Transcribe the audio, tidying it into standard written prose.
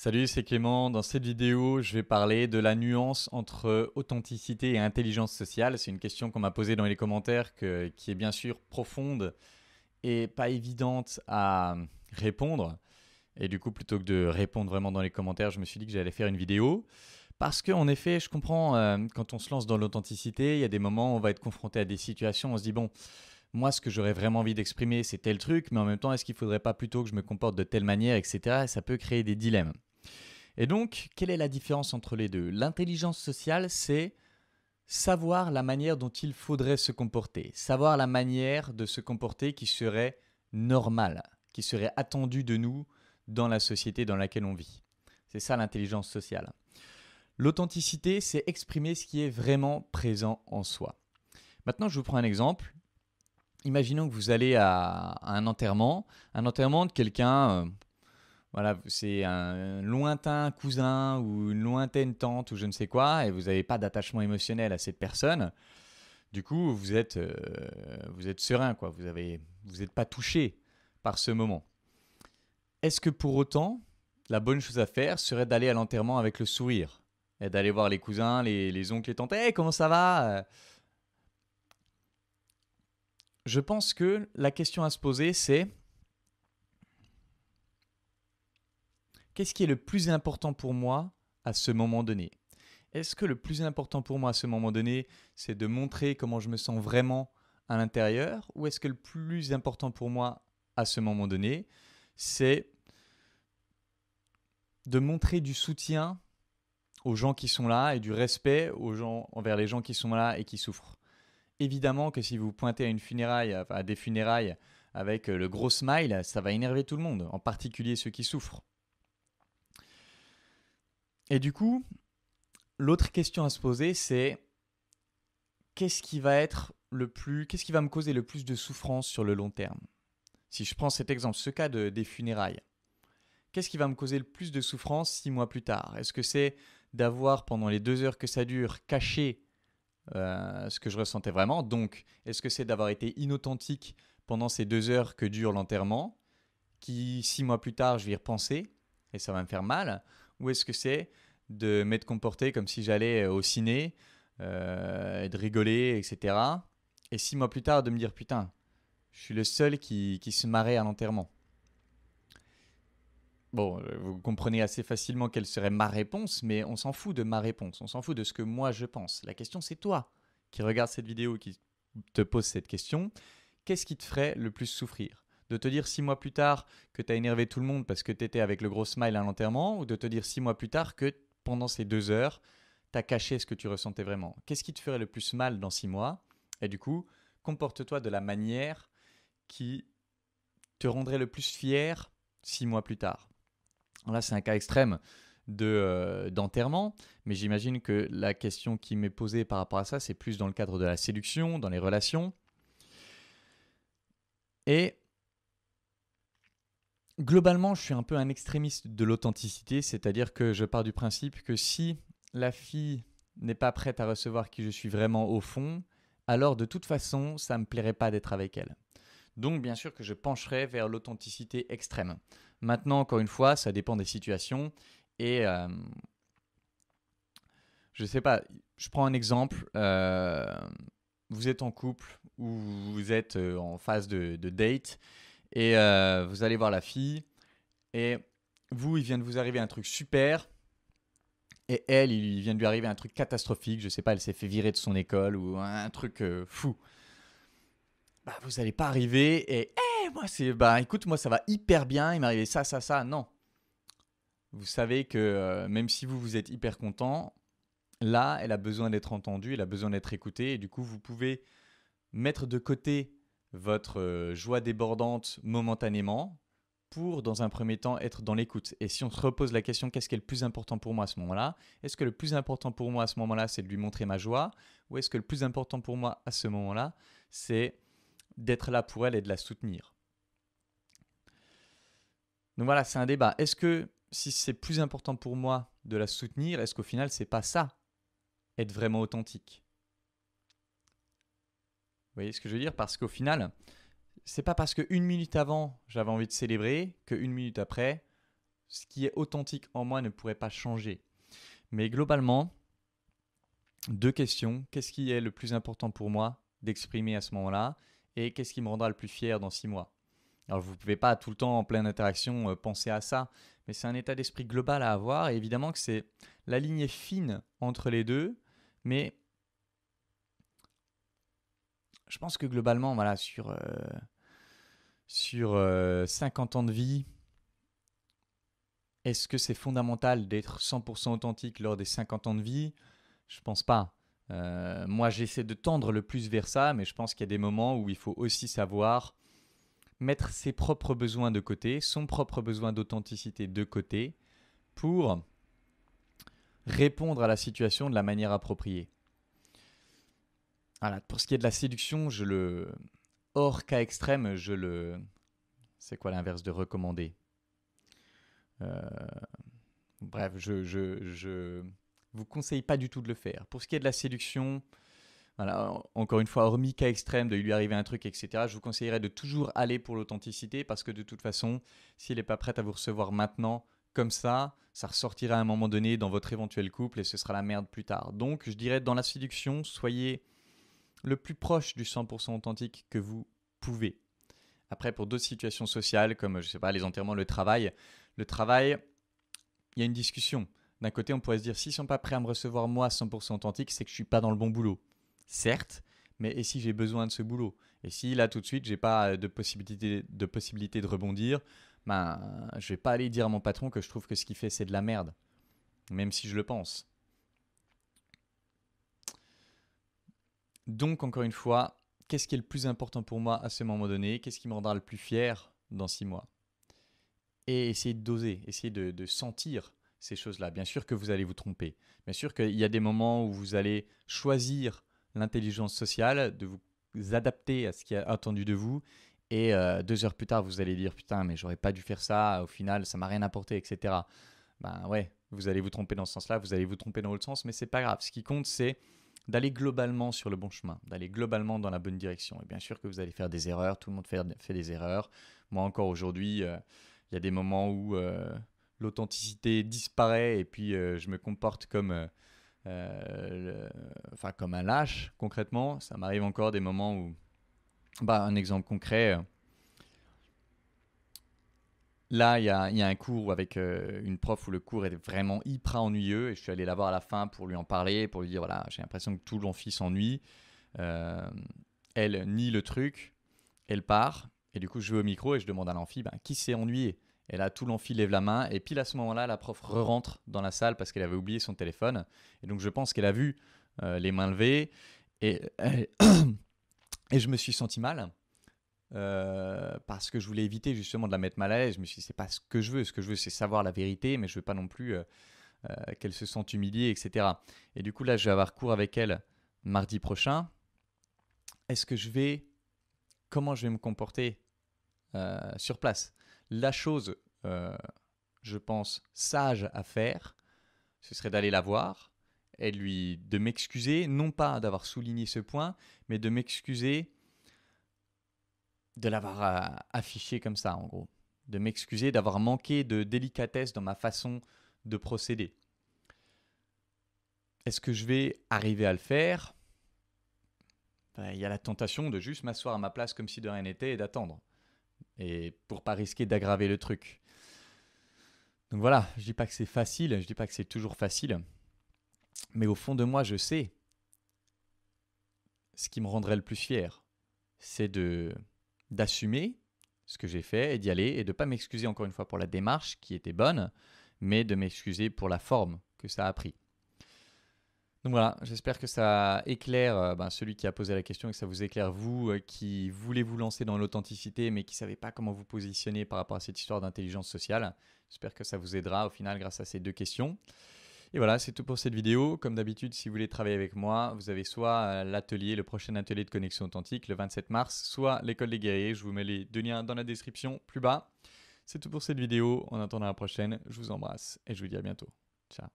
Salut, c'est Clément. Dans cette vidéo, je vais parler de la nuance entre authenticité et intelligence sociale. C'est une question qu'on m'a posée dans les commentaires qui est bien sûr profonde et pas évidente à répondre. Et du coup, plutôt que de répondre vraiment dans les commentaires, je me suis dit que j'allais faire une vidéo. Parce qu'en effet, je comprends, quand on se lance dans l'authenticité, il y a des moments où on va être confronté à des situations, on se dit, bon, moi, ce que j'aurais vraiment envie d'exprimer, c'est tel truc, mais en même temps, est-ce qu'il ne faudrait pas plutôt que je me comporte de telle manière, etc. Et ça peut créer des dilemmes. Et donc, quelle est la différence entre les deux? L'intelligence sociale, c'est savoir la manière dont il faudrait se comporter, savoir la manière de se comporter qui serait normale, qui serait attendue de nous dans la société dans laquelle on vit. C'est ça l'intelligence sociale. L'authenticité, c'est exprimer ce qui est vraiment présent en soi. Maintenant, je vous prends un exemple. Imaginons que vous allez à un enterrement de quelqu'un, voilà, c'est un lointain cousin ou une lointaine tante ou je ne sais quoi, et vous n'avez pas d'attachement émotionnel à cette personne. Du coup, vous êtes serein, quoi. Vous n'êtes pas touché par ce moment. Est-ce que pour autant, la bonne chose à faire serait d'aller à l'enterrement avec le sourire et d'aller voir les cousins, les oncles, les tantes? Hey, comment ça va? Je pense que la question à se poser, c'est qu'est-ce qui est le plus important pour moi à ce moment donné? Est-ce que le plus important pour moi à ce moment donné, c'est de montrer comment je me sens vraiment à l'intérieur? Ou est-ce que le plus important pour moi à ce moment donné, c'est de montrer du soutien aux gens qui sont là et du respect envers les gens qui sont là et qui souffrent? Évidemment que si vous pointez à une funéraille, à des funérailles avec le gros smile, ça va énerver tout le monde, en particulier ceux qui souffrent. Et du coup, l'autre question à se poser, c'est qu'est-ce qui va me causer le plus de souffrance sur le long terme? Si je prends cet exemple, ce cas des funérailles, qu'est-ce qui va me causer le plus de souffrance 6 mois plus tard? Est-ce que c'est d'avoir, pendant les 2 heures que ça dure, caché ce que je ressentais vraiment? Donc, est-ce que c'est d'avoir été inauthentique pendant ces 2 heures que dure l'enterrement, qui 6 mois plus tard, je vais y repenser et ça va me faire mal? Ou est-ce que c'est de m'être comporté comme si j'allais au ciné et de rigoler, etc. Et 6 mois plus tard, de me dire putain, je suis le seul qui se marrait à l'enterrement. Bon, vous comprenez assez facilement quelle serait ma réponse, mais on s'en fout de ma réponse, on s'en fout de ce que moi je pense. La question, c'est toi qui regarde cette vidéo et qui te pose cette question. Qu'est-ce qui te ferait le plus souffrir? De te dire 6 mois plus tard que tu as énervé tout le monde parce que tu étais avec le gros smile à l'enterrement, ou de te dire 6 mois plus tard que pendant ces 2 heures, tu as caché ce que tu ressentais vraiment? Qu'est-ce qui te ferait le plus mal dans 6 mois? Et du coup, comporte-toi de la manière qui te rendrait le plus fier 6 mois plus tard. Là, c'est un cas extrême d'enterrement, mais j'imagine que la question qui m'est posée par rapport à ça, c'est plus dans le cadre de la séduction, dans les relations. Et globalement, je suis un peu un extrémiste de l'authenticité, c'est-à-dire que je pars du principe que si la fille n'est pas prête à recevoir qui je suis vraiment au fond, alors de toute façon, ça ne me plairait pas d'être avec elle. Donc bien sûr que je pencherai vers l'authenticité extrême. Maintenant, encore une fois, ça dépend des situations. Et je ne sais pas, je prends un exemple. Vous êtes en couple ou vous êtes en phase de date et vous allez voir la fille et vous, il vient de vous arriver un truc super et elle, il vient de lui arriver un truc catastrophique. Je ne sais pas, elle s'est fait virer de son école ou un truc fou. Bah, vous n'allez pas arriver et moi c'est bah écoute, moi ça va hyper bien, il m'est arrivé ça ça ça. Non. Vous savez que même si vous êtes hyper content, là, elle a besoin d'être entendue, elle a besoin d'être écoutée et du coup, vous pouvez mettre de côté votre joie débordante momentanément pour, dans un premier temps, être dans l'écoute. Et si on se repose la question, qu'est-ce qui est le plus important pour moi à ce moment-là? Est-ce que le plus important pour moi à ce moment-là, c'est de lui montrer ma joie? Ou est-ce que le plus important pour moi à ce moment-là, c'est d'être là pour elle et de la soutenir? Donc voilà, c'est un débat. Est-ce que si c'est plus important pour moi de la soutenir, est-ce qu'au final, c'est pas ça, être vraiment authentique? Vous voyez ce que je veux dire? Parce qu'au final, c'est pas parce que 1 minute avant, j'avais envie de célébrer, que 1 minute après, ce qui est authentique en moi ne pourrait pas changer. Mais globalement, 2 questions. Qu'est-ce qui est le plus important pour moi d'exprimer à ce moment-là et qu'est-ce qui me rendra le plus fier dans 6 mois? Alors vous ne pouvez pas tout le temps en pleine interaction penser à ça, mais c'est un état d'esprit global à avoir et évidemment que la ligne est fine entre les deux, mais je pense que globalement, voilà, sur 50 ans de vie, est-ce que c'est fondamental d'être 100% authentique lors des 50 ans de vie? Je pense pas. Moi, j'essaie de tendre le plus vers ça, mais je pense qu'il y a des moments où il faut aussi savoir mettre ses propres besoins de côté, son propre besoin d'authenticité de côté, pour répondre à la situation de la manière appropriée. Voilà, pour ce qui est de la séduction, hors cas extrême, c'est quoi l'inverse de recommander? Bref, je vous conseille pas du tout de le faire. Pour ce qui est de la séduction, voilà, encore une fois, hormis cas extrême, de lui arriver un truc, etc., je vous conseillerais de toujours aller pour l'authenticité parce que de toute façon, si elle n'est pas prête à vous recevoir maintenant, comme ça ressortira à un moment donné dans votre éventuel couple et ce sera la merde plus tard. Donc, je dirais dans la séduction, soyez le plus proche du 100% authentique que vous pouvez. Après, pour d'autres situations sociales, comme, je sais pas, les enterrements, le travail, il y a une discussion. D'un côté, on pourrait se dire, s'ils ne sont pas prêts à me recevoir moi 100% authentique, c'est que je ne suis pas dans le bon boulot. Certes, mais et si j'ai besoin de ce boulot? Et si là, tout de suite, je n'ai pas de possibilité de rebondir, ben, je ne vais pas aller dire à mon patron que je trouve que ce qu'il fait, c'est de la merde. Même si je le pense. Donc, encore une fois, qu'est-ce qui est le plus important pour moi à ce moment donné? Qu'est-ce qui me rendra le plus fier dans 6 mois? Et essayer de doser, essayer de sentir ces choses-là. Bien sûr que vous allez vous tromper. Bien sûr qu'il y a des moments où vous allez choisir l'intelligence sociale, de vous adapter à ce qui est attendu de vous. Et 2 heures plus tard, vous allez dire putain, mais j'aurais pas dû faire ça. Au final, ça m'a rien apporté, etc. Ben ouais, vous allez vous tromper dans ce sens-là, vous allez vous tromper dans l'autre sens, mais c'est pas grave. Ce qui compte, c'est d'aller globalement sur le bon chemin, d'aller globalement dans la bonne direction. Et bien sûr que vous allez faire des erreurs. Tout le monde fait des erreurs. Moi encore aujourd'hui. Il y a des moments où l'authenticité disparaît et puis je me comporte comme un lâche, concrètement. Ça m'arrive encore des moments où... un exemple concret. Là, il y a un cours avec une prof où le cours est vraiment hyper ennuyeux et je suis allé la voir à la fin pour lui en parler, pour lui dire, voilà, j'ai l'impression que tout l'amphi s'ennuie. Elle nie le truc, elle part. Et du coup, je vais au micro et je demande à l'amphi, qui s'est ennuyé? Et là, tout l'amphi lève la main. Et pile à ce moment-là, la prof re-rentre dans la salle parce qu'elle avait oublié son téléphone. Et donc, je pense qu'elle a vu les mains levées. Et, et je me suis senti mal parce que je voulais éviter justement de la mettre mal à l'aise. Je me suis dit, c'est pas ce que je veux. Ce que je veux, c'est savoir la vérité, mais je veux pas non plus qu'elle se sente humiliée, etc. Et du coup, là, je vais avoir cours avec elle mardi prochain. Comment je vais me comporter sur place? La chose, je pense, sage à faire, ce serait d'aller la voir et de m'excuser, non pas d'avoir souligné ce point, mais de m'excuser de l'avoir affiché comme ça, en gros. De m'excuser d'avoir manqué de délicatesse dans ma façon de procéder. Est-ce que je vais arriver à le faire? Il y a la tentation de juste m'asseoir à ma place comme si de rien n'était et d'attendre. Et pour pas risquer d'aggraver le truc. Donc voilà, je dis pas que c'est facile, je dis pas que c'est toujours facile, mais au fond de moi, je sais ce qui me rendrait le plus fier, c'est d'assumer ce que j'ai fait et d'y aller et de pas m'excuser encore une fois pour la démarche qui était bonne, mais de m'excuser pour la forme que ça a pris. Donc voilà, j'espère que ça éclaire celui qui a posé la question et que ça vous éclaire vous qui voulez vous lancer dans l'authenticité mais qui ne savez pas comment vous positionner par rapport à cette histoire d'intelligence sociale. J'espère que ça vous aidera au final grâce à ces 2 questions. Et voilà, c'est tout pour cette vidéo. Comme d'habitude, si vous voulez travailler avec moi, vous avez soit le prochain atelier de connexion authentique le 27 mars, soit l'école des guerriers. Je vous mets les 2 liens dans la description plus bas. C'est tout pour cette vidéo. En attendant la prochaine, je vous embrasse et je vous dis à bientôt. Ciao.